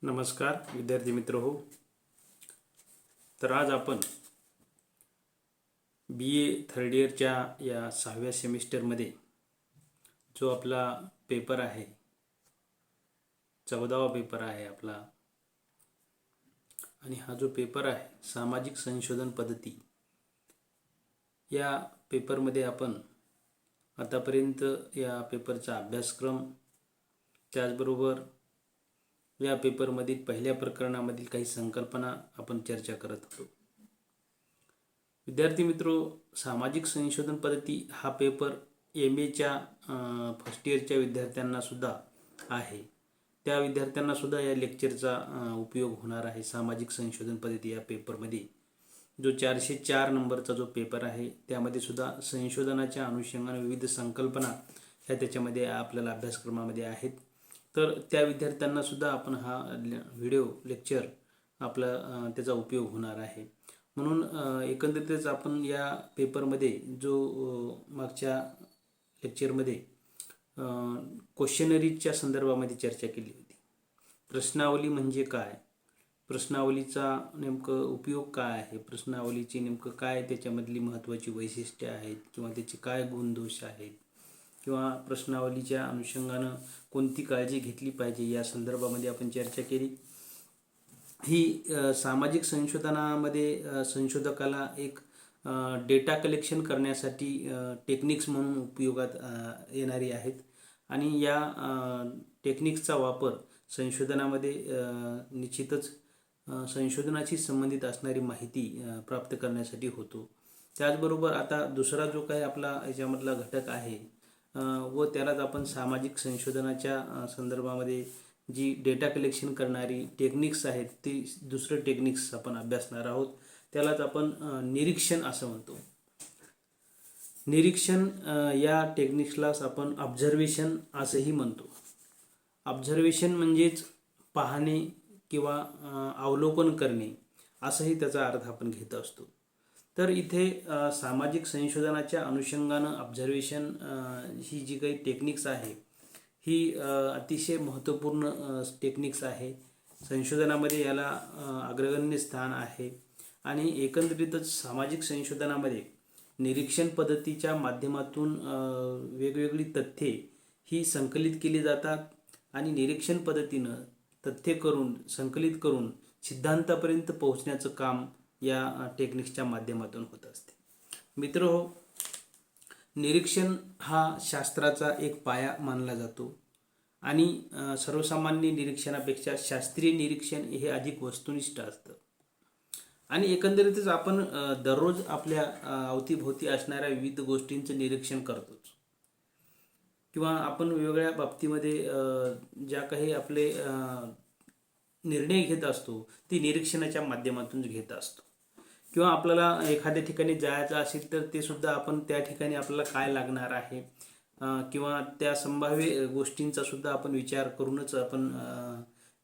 नमस्कार विद्यार्थी मित्र हो. तर आज आपण BA थर्ड इयरच्या या 6व्या सेमिस्टरमध्ये जो आपला पेपर आहे, 14वा पेपर आहे आपला, आणि हा जो पेपर आहे सामाजिक संशोधन पद्धती, या पेपरमध्ये आपण आतापर्यंत या पेपरचा अभ्यासक्रम, त्याचबरोबर या पेपरमधील पहिल्या प्रकरणामधील काही संकल्पना आपण चर्चा करत होतो. विद्यार्थी मित्रो, सामाजिक संशोधन पद्धती हा पेपर MAच्या फर्स्ट इयरच्या विद्यार्थ्यांना सुद्धा आहे. त्या विद्यार्थ्यांना सुद्धा या लेक्चरचा उपयोग होणार आहे. सामाजिक संशोधन पद्धती या पेपरमध्ये जो 404 नंबरचा जो पेपर आहे त्यामध्ये सुद्धा संशोधनाच्या अनुषंगाने विविध संकल्पना ह्या त्याच्यामध्ये आपल्याला अभ्यासक्रमामध्ये आहेत. तर त्या विद्यार्थ्यांना सुद्धा आपण हा व्हिडिओ लेक्चर आपला त्याचा उपयोग होणार आहे. म्हणून एकंदरीतच आपण या पेपरमध्ये जो मागच्या लेक्चरमध्ये क्वेश्चनरीजच्या संदर्भामध्ये चर्चा केली होती. प्रश्नावली म्हणजे काय, प्रश्नावलीचा नेमकं उपयोग काय आहे, प्रश्नावलीची नेमकं काय त्याच्यामधली महत्त्वाची वैशिष्ट्ये आहेत किंवा त्याचे काय गुणदोष आहेत, किंवा प्रश्नावलीच्या अनुषंगानं कोणती काळजी घेतली पाहिजे या संदर्भामध्ये आपण चर्चा केली. ही सामाजिक संशोधनामध्ये संशोधकाला एक डेटा कलेक्शन करण्यासाठी टेक्निक्स म्हणून उपयोगात येणारी आहेत. आणि या टेक्निक्सचा वापर संशोधनामध्ये निश्चितच संशोधनाशी संबंधित असणारी माहिती प्राप्त करण्यासाठी होतो. त्याचबरोबर आता दुसरा जो काही आपला याच्यामधला घटक आहे व त्यालाच आपण सामाजिक संशोधनाच्या संदर्भामध्ये जी डेटा कलेक्शन करणारी टेक्निक्स आहेत ती दुसरं टेक्निक्स आपण अभ्यासणार आहोत. त्यालाच आपण निरीक्षण असं म्हणतो. निरीक्षण या टेक्निक्सलाच आपण ऑब्झर्वेशन असंही म्हणतो. ऑब्झर्वेशन म्हणजेच पाहणे किंवा अवलोकन करणे असंही त्याचा अर्थ आपण घेत असतो. तर इथे सामाजिक संशोधनाच्या अनुषंगानं ऑब्झर्वेशन ही जी काही टेक्निक्स आहे ही अतिशय महत्त्वपूर्ण टेक्निक्स आहे. संशोधनामध्ये याला अग्रगण्य स्थान आहे. आणि एकंदरीतच सामाजिक संशोधनामध्ये निरीक्षण पद्धतीच्या माध्यमातून वेगवेगळी तथ्ये ही संकलित केली जातात आणि निरीक्षण पद्धतीनं तथ्ये संकलित करून सिद्धांतापर्यंत पोहोचण्याचं काम या टेक्निक्सच्या माध्यमातून होत असते. मित्रहो, निरीक्षण हा शास्त्राचा एक पाया मानला जातो आणि सर्वसामान्य निरीक्षणापेक्षा शास्त्रीय निरीक्षण हे अधिक वस्तुनिष्ठ असतं. आणि एकंदरीतच आपण दररोज आपल्या अवतीभोवती असणाऱ्या विविध गोष्टींचं निरीक्षण करतोच, किंवा आपण वेगवेगळ्या बाबतीमध्ये ज्या काही आपले निर्णय घेत असतो ती निरीक्षणाच्या माध्यमातून घेत असतो. किंवा आपल्याला एखाद्या ठिकाणी जायचं असेल तर ते सुद्धा आपण त्या ठिकाणी आपल्याला काय लागणार आहे किंवा त्या संभाव्य गोष्टींचा सुद्धा आपण विचार करूनच आपण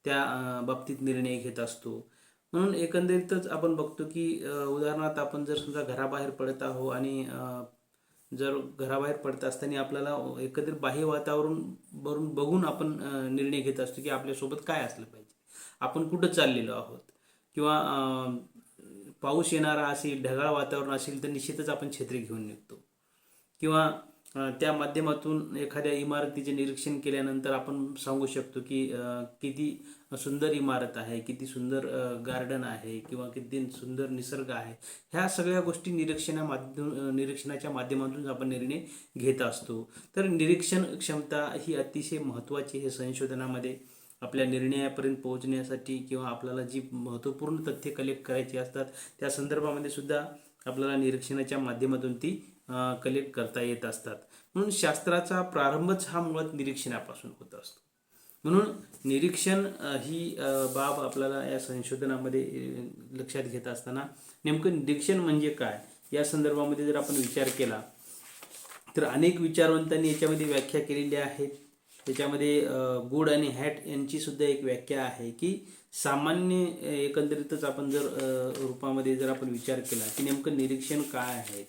त्या बाबतीत निर्णय घेत असतो. म्हणून एकंदरीतच आपण बघतो की उदाहरणार्थ आपण जर समजा घराबाहेर पडत आहो आणि जर घराबाहेर पडत असताना आपल्याला एकंदरीत बाह्य वातावरण बघून आपण निर्णय घेत असतो की आपल्यासोबत काय असलं पाहिजे, आपण कुठं चाललेलो आहोत. किंवा पाऊस येणारा असेल, ढगाळ वातावरण असेल तर निश्चितच आपण छत्री घेऊन निघतो. किंवा त्या माध्यमातून एखाद्या इमारतीचे निरीक्षण केल्यानंतर आपण सांगू शकतो की किती सुंदर इमारत आहे, किती सुंदर गार्डन आहे किंवा किती सुंदर निसर्ग आहे. ह्या सगळ्या गोष्टी निरीक्षणाच्या माध्यमातून आपण निर्णय घेत असतो. तर निरीक्षण क्षमता ही अतिशय महत्त्वाची आहे संशोधनामध्ये. आपल्या निर्णयापर्यंत पोहोचण्यासाठी किंवा आपल्याला जी महत्त्वपूर्ण तथ्ये कलेक्ट करायची असतात त्या संदर्भामध्ये सुद्धा आपल्याला निरीक्षणाच्या माध्यमातून ती कलेक्ट करता येत असतात. म्हणून शास्त्राचा प्रारंभच हा मुळात निरीक्षणापासून होत असतो. म्हणून निरीक्षण ही बाब आपल्याला या संशोधनामध्ये लक्षात घेत असताना नेमकं निरीक्षण म्हणजे काय या संदर्भामध्ये जर आपण विचार केला तर अनेक विचारवंतांनी याच्यामध्ये व्याख्या केलेल्या आहेत. त्याच्यामध्ये गुड आणि हॅट यांची सुद्धा एक व्याख्या आहे की सामान्य एकंदरीतच आपण जर रूपामध्ये जर आपण विचार केला की नेमकं निरीक्षण काय आहे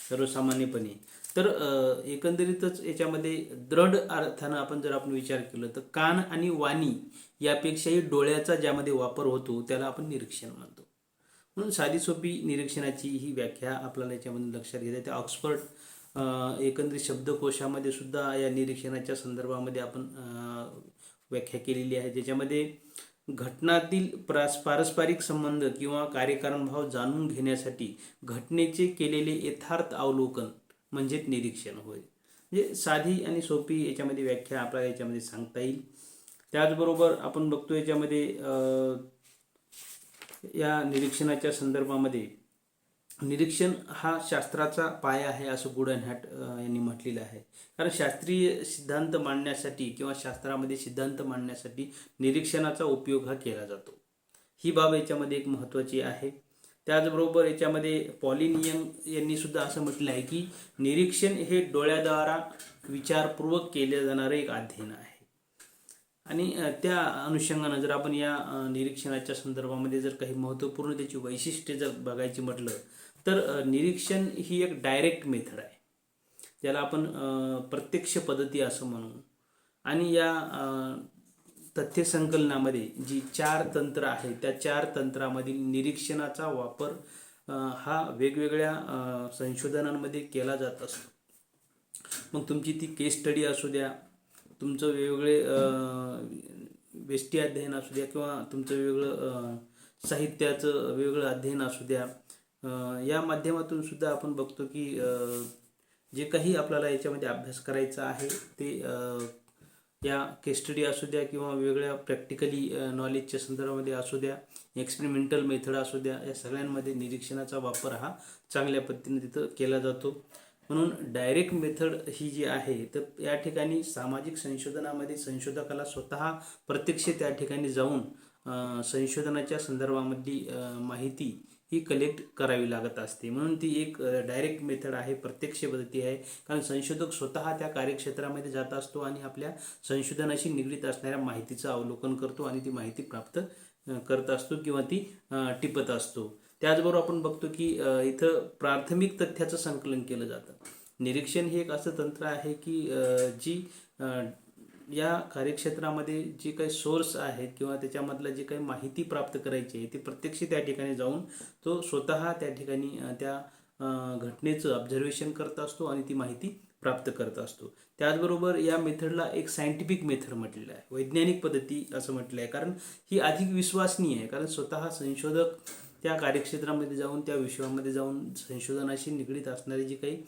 सर्वसामान्यपणे, तर एकंदरीतच याच्यामध्ये दृढ अर्थानं आपण जर आपण विचार केला तर कान आणि वाणी यापेक्षाही डोळ्याचा ज्यामध्ये वापर होतो त्याला आपण निरीक्षण म्हणतो. म्हणून साधी सोपी निरीक्षणाची ही व्याख्या आपल्याला याच्यामध्ये लक्षात घेता येते. ऑक्सफर्ड एकंदरीत शब्दकोशामध्ये सुद्धा या निरीक्षणाच्या संदर्भामध्ये आपण व्याख्या केलेली आहे, ज्याच्यामध्ये घटनातील पारस्परिक संबंध किंवा कार्यकारणभाव जाणून घेण्यासाठी घटनेचे केलेले यथार्थ अवलोकन म्हणजेच निरीक्षण होय. म्हणजे साधी आणि सोपी याच्यामध्ये व्याख्या आपल्याला याच्यामध्ये सांगता येईल. त्याचबरोबर आपण बघतो याच्यामध्ये या निरीक्षणाच्या संदर्भामध्ये निरीक्षण हा शास्त्राचा पाया आहे असं गुडन हॅट यांनी म्हटलेलं आहे. कारण शास्त्रीय सिद्धांत मांडण्यासाठी किंवा शास्त्रामध्ये सिद्धांत मांडण्यासाठी निरीक्षणाचा उपयोग हा केला जातो. ही बाब याच्यामध्ये एक महत्त्वाची आहे. त्याचबरोबर याच्यामध्ये पॉलिन यंग यांनी सुद्धा असं म्हटलं आहे की निरीक्षण हे डोळ्याद्वारा विचारपूर्वक केले जाणारे एक अध्ययन आहे. आणि त्या अनुषंगानं जर आपण या निरीक्षणाच्या संदर्भामध्ये जर काही महत्त्वपूर्ण त्याची वैशिष्ट्ये जर बघायची म्हटलं तर निरीक्षण ही एक डायरेक्ट मेथड आहे, ज्याला आपण प्रत्यक्ष पद्धती असं म्हणू. आणि या तथ्यसंकलनामध्ये जी 4 तंत्र आहेत त्या 4 तंत्रामधील निरीक्षणाचा वापर हा वेगवेगळ्या संशोधनांमध्ये केला जात असतो. मग तुमची ती केस स्टडी असू द्या, तुमचं वेगवेगळे व्यष्टी अध्ययन असू द्या किंवा तुमचं वेगळं साहित्याचं वेगळं अध्ययन असू द्या, या माध्यमातून सुद्धा आपण बघतो की जे काही आपल्याला याच्यामध्ये अभ्यास करायचा आहे ते या केस स्टडी असू द्या किंवा वेगळ्या प्रॅक्टिकली नॉलेजच्या संदर्भामध्ये असू द्या, एक्सपेरिमेंटल मेथड असू द्या, या सगळ्यांमध्ये निरीक्षणाचा वापर हा चांगल्या पद्धतीने तिथं केला जातो. म्हणून डायरेक्ट मेथड ही जी आहे तर या ठिकाणी सामाजिक संशोधनामध्ये संशोधकाला स्वतः प्रत्यक्ष त्या ठिकाणी जाऊन संशोधनाच्या संदर्भामधली माहिती ही कलेक्ट करावी लागत असते. म्हणून ती एक डायरेक्ट मेथड आहे, प्रत्यक्ष पद्धती आहे. कारण संशोधक स्वतः त्या कार्यक्षेत्रामध्ये जात असतो आणि आपल्या संशोधनाशी निगडीत असणाऱ्या माहितीचं अवलोकन करतो आणि ती माहिती प्राप्त करत असतो किंवा ती टिपत असतो. त्याचबरोबर आपण बघतो की इथं प्राथमिक तथ्याचं संकलन केलं जातं. निरीक्षण हे एक असं तंत्र आहे की जी या कार्यक्षेत्रामध्ये जे काही सोर्स आहेत किंवा त्याच्यामधलं जे काही माहिती प्राप्त करायची आहे ती प्रत्यक्ष त्या ठिकाणी जाऊन तो स्वतः त्या ठिकाणी त्या घटनेचं ऑब्झर्वेशन करत असतो आणि ती माहिती प्राप्त करत असतो. त्याचबरोबर या मेथडला एक सायंटिफिक मेथड म्हटलेलं आहे, वैज्ञानिक पद्धती असं म्हटलं आहे. कारण ही अधिक विश्वसनीय आहे, कारण स्वतः संशोधक त्या कार्यक्षेत्रामध्ये जाऊन त्या विषयामध्ये जाऊन संशोधनाशी निगडीत असणारी जी काही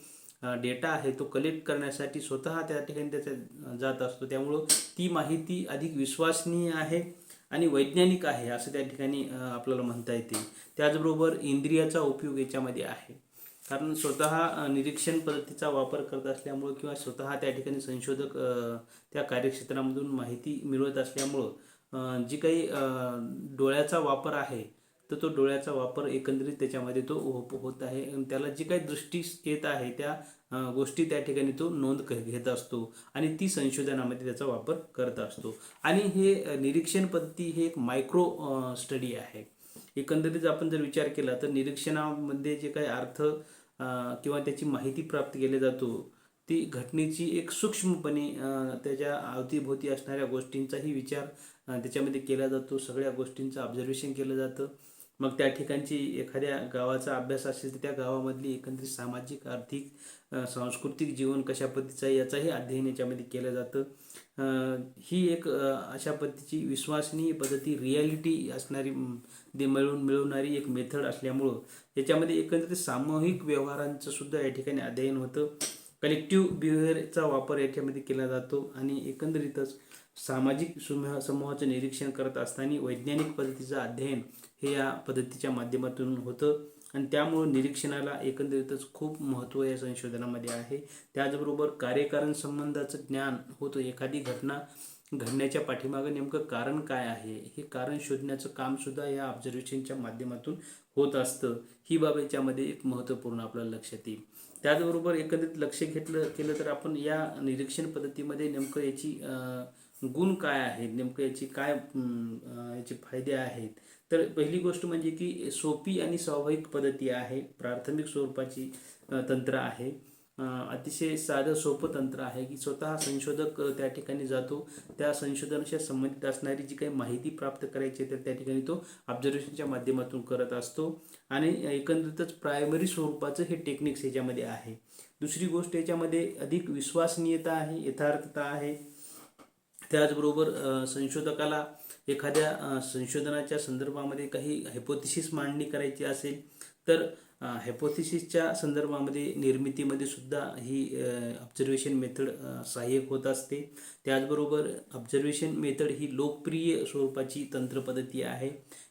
डेटा आहे तो कलेक्ट करण्यासाठी स्वतः त्या ठिकाणी त्याच्या जात असतो. त्यामुळं ती माहिती अधिक विश्वसनीय आहे आणि वैज्ञानिक आहे असं त्या ठिकाणी आपल्याला म्हणता येते. त्याचबरोबर इंद्रियाचा उपयोग याच्यामध्ये आहे, कारण स्वतः निरीक्षण पद्धतीचा वापर करत असल्यामुळं किंवा स्वतः त्या ठिकाणी संशोधक त्या कार्यक्षेत्रामधून माहिती मिळवत असल्यामुळं जी काही डोळ्याचा वापर आहे तर तो डोळ्याचा वापर एकंदरीत त्याच्यामध्ये तो होत आहे. त्याला जी काही दृष्टी येत आहे त्या गोष्टी त्या ठिकाणी तो नोंद घेत असतो आणि ती संशोधनामध्ये त्याचा वापर करत असतो. आणि हे निरीक्षण पद्धती हे एक मायक्रो स्टडी आहे. एकंदरीत आपण जर विचार केला तर निरीक्षणामध्ये जे काही अर्थ किंवा त्याची माहिती प्राप्त केली जातो ती घटनेची एक सूक्ष्मपणे त्याच्या अवतीभोवती असणाऱ्या गोष्टींचाही विचार त्याच्यामध्ये केला जातो. सगळ्या गोष्टींचं ऑब्झर्वेशन केलं जातं. मग त्या ठिकाणची एखाद्या गावाचा अभ्यास असेल तर त्या गावामधली एकंदरीत सामाजिक, आर्थिक, सांस्कृतिक जीवन कशा पद्धतीचं आहे याचाही अध्ययन याच्यामध्ये केलं जातं. ही एक अशा पद्धतीची विश्वसनीय पद्धती, रिॲलिटी असणारी मिळवणारी एक मेथड असल्यामुळं याच्यामध्ये एकंदरीत सामूहिक व्यवहारांचं सुद्धा या ठिकाणी अध्ययन होतं. कलेक्टिव्ह बिहेवियरचा वापर याच्यामध्ये केला जातो आणि एकंदरीतच सामाजिक समूहाचं निरीक्षण करत असताना वैज्ञानिक पद्धतीचं अध्ययन हे या पद्धतीच्या माध्यमातून होतं आणि त्यामुळं निरीक्षणाला एकंदरीतच खूप महत्त्व या संशोधनामध्ये आहे. त्याचबरोबर कार्यकारण संबंधाचं ज्ञान होतं. एखादी घटना घडण्याच्या पाठीमागं नेमकं कारण काय आहे हे कारण शोधण्याचं कामसुद्धा या ऑब्झर्वेशनच्या माध्यमातून होत असतं. ही बाब याच्यामध्ये एक महत्त्वपूर्ण आपल्याला लक्षात येईल. त्याचबरोबर एकंदरीत लक्ष केलं तर आपण या निरीक्षण पद्धतीमध्ये नेमकं याची गुण काय आहेत, नेमकं याची काय याचे फायदे आहेत. तर पहिली गोष्ट म्हणजे की सोपी आणि स्वाभाविक पद्धती आहे, प्राथमिक स्वरूपाची तंत्र आहे. अतिशय साधं सोपं तंत्र आहे की स्वतः संशोधक त्या ठिकाणी जातो, त्या संशोधनाशी संबंधित असणारी जी काही माहिती प्राप्त करायची तर त्या ठिकाणी तो ऑब्झर्वेशनच्या माध्यमातून करत असतो आणि एकंदरीतच प्रायमरी स्वरूपाचं हे टेक्निक्स ह्याच्यामध्ये आहे. दुसरी गोष्ट याच्यामध्ये अधिक विश्वसनीयता आहे, यथार्थता आहे. त्याचबरोबर संशोधकाला एखाद्या संशोधनाच्या संदर्भामध्ये काही हायपोथिसिस मांडणी करायची असेल तर हायपोथिसिसच्या संदर्भामध्ये निर्मितीमध्ये सुद्धा ही ऑब्झर्वेशन मेथड सहाय्यक होत असते. त्याचबरोबर ऑब्झर्वेशन मेथड ही लोकप्रिय स्वरूपाची तंत्रपद्धती आहे.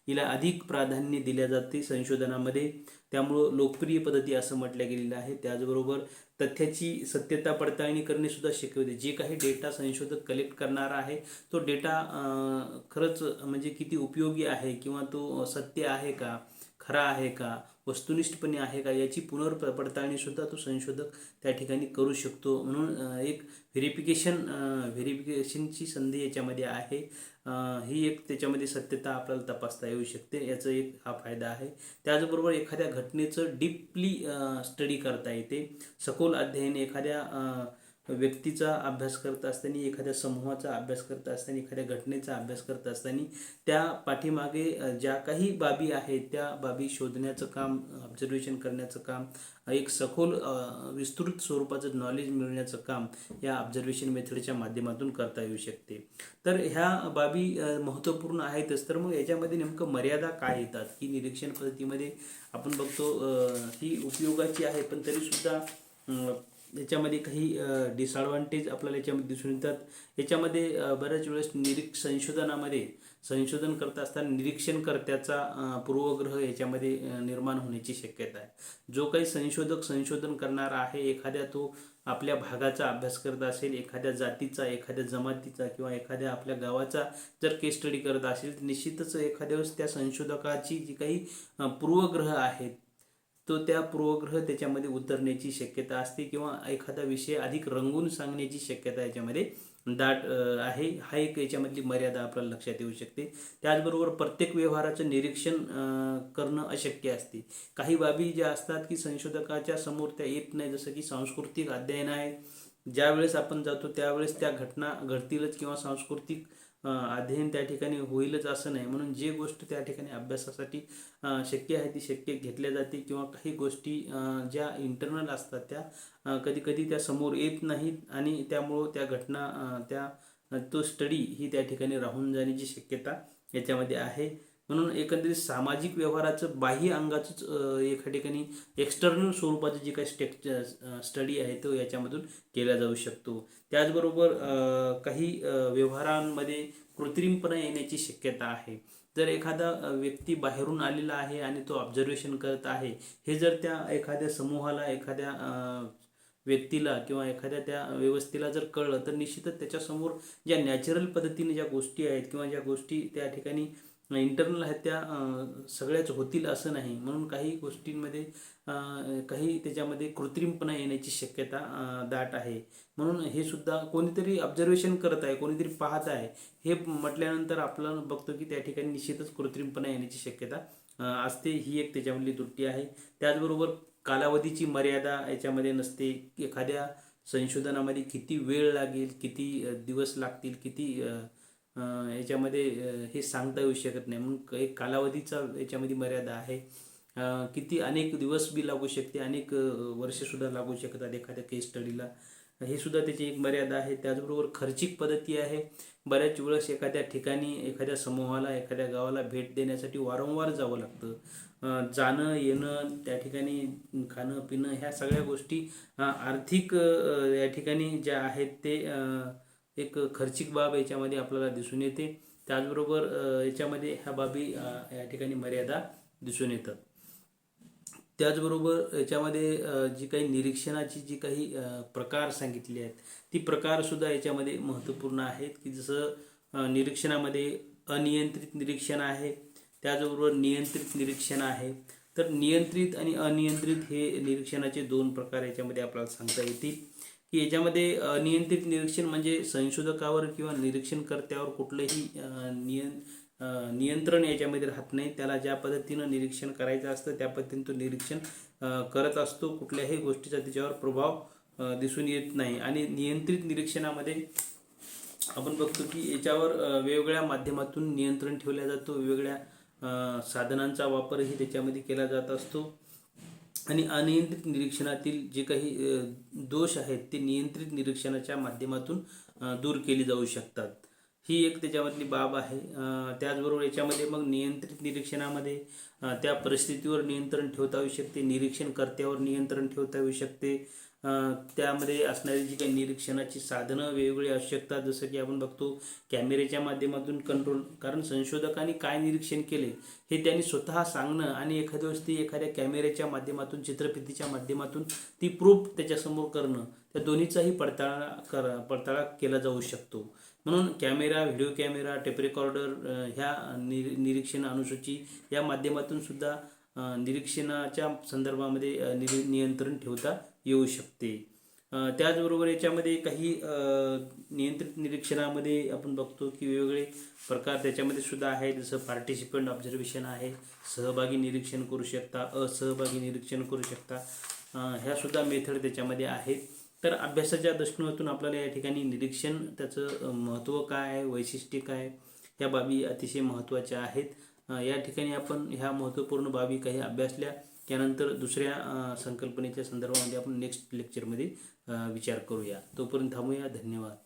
हिला अधिक प्राधान्य दिले जाते संशोधनामध्ये, त्यामुळं लोकप्रिय पद्धती असं म्हटलं गेलेलं आहे. त्याचबरोबर तथ्याची सत्यता पडताळणी करणे सुद्धा शक्य होते. जे काही डेटा संशोधक कलेक्ट करणार आहे तो डेटा खरंच म्हणजे किती उपयोगी आहे किंवा तो सत्य आहे का, खरा आहे का, वस्तुनिष्ठपणे आहे का, याची पडताळणी सुद्धा तो संशोधक त्या ठिकाणी करू शकतो. म्हणून एक व्हेरिफिकेशनची संधी याच्यामध्ये आहे. ही एक त्याच्यामध्ये सत्यता आपल्याला तपासता येऊ शकते, याचा एक हा फायदा आहे. त्याचबरोबर एखाद्या घटनेचं डीपली स्टडी करता येते. सखोल अध्ययन एखाद्या व्यक्तीचा अभ्यास करत असताना, एखाद्या समूहाचा अभ्यास करत असताना, एखाद्या घटनेचा अभ्यास करत असताना त्या पाठीमागे ज्या काही बाबी आहेत त्या बाबी शोधण्याचं काम, ऑब्झर्वेशन करण्याचं काम, एक सखोल विस्तृत स्वरूपाचं नॉलेज मिळण्याचं काम या ऑब्झर्वेशन मेथडच्या माध्यमातून करता येऊ शकते. तर ह्या बाबी महत्त्वपूर्ण आहेतच. तर मग याच्यामध्ये नेमकं मर्यादा काय येतात की निरीक्षण पद्धतीमध्ये आपण बघतो ही उपयोगाची आहे, पण तरीसुद्धा याच्यामध्ये काही डिसएडव्हान्टेज आपल्याला याच्यामध्ये दिसून येतात. याच्यामध्ये बऱ्याच वेळेस संशोधनामध्ये संशोधन करत असताना निरीक्षणकर्त्याचा पूर्वग्रह याच्यामध्ये निर्माण होण्याची शक्यता आहे. जो काही संशोधक संशोधन करणारा आहे, एखाद्या तो आपल्या भागाचा अभ्यास करत असेल, एखाद्या जातीचा, एखाद्या जमातीचा किंवा एखाद्या आपल्या गावाचा जर केस स्टडी करत असेल तर निश्चितच एखाद्या वेळेस त्या संशोधकाची जी काही पूर्वग्रह आहेत तो त्या पूर्वग्रह त्याच्यामध्ये उतरण्याची शक्यता असते किंवा एखादा विषय अधिक रंगून सांगण्याची शक्यता याच्यामध्ये दाट आहे. हा एक याच्यामधली मर्यादा आपल्याला लक्षात येऊ शकते. त्याचबरोबर प्रत्येक व्यवहाराचं निरीक्षण करणं अशक्य असते. काही बाबी ज्या असतात की संशोधकाच्या समोर त्या येत नाही, जसं की सांस्कृतिक अध्ययन आहे. ज्यावेळेस आपण जातो त्यावेळेस त्या घटना घडतीलच किंवा सांस्कृतिक अध्ययन त्या ठिकाणी होईलच असं नाही. म्हणून जे गोष्ट त्या ठिकाणी अभ्यासासाठी शक्य आहे ती शक्य घेतल्या जाते किंवा काही गोष्टी ज्या इंटरनल असतात त्या कधी कधी त्या समोर येत नाहीत आणि त्यामुळं त्या घटना तो स्टडी ही त्या ठिकाणी राहून जाण्याची शक्यता याच्यामध्ये आहे. म्हणून एकंदरीत सामाजिक व्यवहाराचं बाह्य अंगाचंच एका ठिकाणी एक्सटर्नल स्वरूपाचं जे काही स्टडी आहे तो याच्यामधून केला जाऊ शकतो. त्याचबरोबर काही व्यवहारांमध्ये कृत्रिमपणा येण्याची शक्यता आहे. जर एखादा व्यक्ती बाहेरून आलेला आहे आणि तो ऑब्झर्वेशन करत आहे, हे जर त्या एखाद्या समूहाला, एखाद्या व्यक्तीला किंवा एखाद्या त्या व्यवस्थेला जर कळलं तर निश्चितच त्याच्यासमोर ज्या नॅचरल पद्धतीने ज्या गोष्टी आहेत किंवा ज्या गोष्टी त्या ठिकाणी इंटरनल आहेत त्या सगळ्याच होतील असं नाही. म्हणून काही गोष्टींमध्ये काही त्याच्यामध्ये कृत्रिमपणा येण्याची शक्यता दाट आहे. म्हणून हे सुद्धा कोणीतरी ऑब्झर्वेशन करत आहे, कोणीतरी पाहत आहे हे म्हटल्यानंतर आपल्याला बघतो की त्या ठिकाणी निश्चितच कृत्रिमपणा येण्याची शक्यता असते. ही एक त्याच्यामधली त्रुटी आहे. त्याचबरोबर कालावधीची मर्यादा याच्यामध्ये नसते. एखाद्या संशोधनामध्ये किती वेळ लागेल, किती दिवस लागतील, किती याच्यामध्ये हे सांगता येऊ शकत नाही. म्हणून एक कालावधीचा याच्यामध्ये मर्यादा आहे. किती अनेक दिवस बी लागू शकते, अनेक वर्षसुद्धा लागू शकतात एखाद्या केस स्टडीला, हे सुद्धा त्याची एक मर्यादा आहे. त्याचबरोबर खर्चिक पद्धती आहे. बऱ्याच वेळेस एखाद्या ठिकाणी, एखाद्या समूहाला, एखाद्या गावाला भेट देण्यासाठी वारंवार जावं लागतं. जाणं येणं, त्या ठिकाणी खाणं पिणं, ह्या सगळ्या गोष्टी आर्थिक या ठिकाणी ज्या आहेत ते एक खर्चिक बाब याच्यामध्ये आपल्याला दिसून येते. त्याचबरोबर याच्यामध्ये ह्या बाबी या ठिकाणी मर्यादा दिसून येतात. त्याचबरोबर याच्यामध्ये जी काही निरीक्षणाची जी काही प्रकार सांगितले आहेत ती प्रकारसुद्धा याच्यामध्ये महत्त्वपूर्ण आहेत. की जसं निरीक्षणामध्ये अनियंत्रित निरीक्षण आहे, त्याचबरोबर नियंत्रित निरीक्षण आहे. तर नियंत्रित आणि अनियंत्रित हे निरीक्षणाचे दोन प्रकार याच्यामध्ये आपल्याला सांगता येतील. की याच्यामध्ये अनियंत्रित निरीक्षण म्हणजे संशोधकावर किंवा निरीक्षणकर्त्यावर कुठलंही नियंत्रण याच्यामध्ये राहत नाही. त्याला ज्या पद्धतीनं निरीक्षण करायचं असतं त्या पद्धतीने तो निरीक्षण करत असतो. कुठल्याही गोष्टीचा त्याच्यावर प्रभाव दिसून येत नाही. आणि नियंत्रित निरीक्षणामध्ये आपण बघतो की याच्यावर वेगवेगळ्या माध्यमातून नियंत्रण ठेवलं जातो, वेगवेगळ्या साधनांचा वापरही त्याच्यामध्ये केला जात असतो. आणि अनियंत्रित निरीक्षणातील जे काही दोष आहेत ते नियंत्रित निरीक्षणाच्या माध्यमातून दूर केली जाऊ शकतात. ही एक त्याच्यामधली बाब आहे. त्याचबरोबर याच्यामध्ये मग नियंत्रित निरीक्षणामध्ये त्या परिस्थितीवर नियंत्रण ठेवता येऊ शकते, निरीक्षणकर्त्यावर नियंत्रण ठेवता येऊ शकते. त्यामध्ये असणारी जी काही निरीक्षणाची साधनं वेगवेगळी असू शकतात, जसं की आपण बघतो कॅमेऱ्याच्या माध्यमातून कंट्रोल. कारण संशोधकांनी काय निरीक्षण केले हे त्यांनी स्वतः सांगणं आणि एखाद्या वेळेस ती एखाद्या कॅमेऱ्याच्या माध्यमातून, चित्रफितीच्या माध्यमातून ती प्रूफ त्याच्यासमोर करणं, त्या दोन्हीचाही पडताळा केला जाऊ शकतो. म्हणून camera, video camera, tape recorder ह्या निरीक्षण अनुसूची या माध्यमातून सुद्धा निरीक्षणाच्या संदर्भामध्ये नियंत्रण ठेवता येऊ शकते. त्याचबरोबर याच्यामध्ये काही नियंत्रित निरीक्षणामध्ये आपण बघतो की वेगवेगळे प्रकार त्याच्यामध्ये सुद्धा आहे. जसं पार्टिसिपंट ऑब्झर्वेशन आहे, सहभागी निरीक्षण करू शकता, असहभागी निरीक्षण करू शकता, ह्या सुद्धा मेथड त्याच्यामध्ये आहेत. तर अभ्यासाच्या दृष्टिकोनातून आपल्याला या ठिकाणी निरीक्षण, त्याचं महत्त्व काय आहे, वैशिष्ट्य काय, ह्या बाबी अतिशय महत्त्वाच्या आहेत. या ठिकाणी आपण ह्या महत्त्वपूर्ण बाबी काही अभ्यासल्या. त्यानंतर दुसऱ्या संकल्पनेच्या संदर्भामध्ये आपण नेक्स्ट लेक्चरमध्ये विचार करूया. तोपर्यंत थांबूया. धन्यवाद.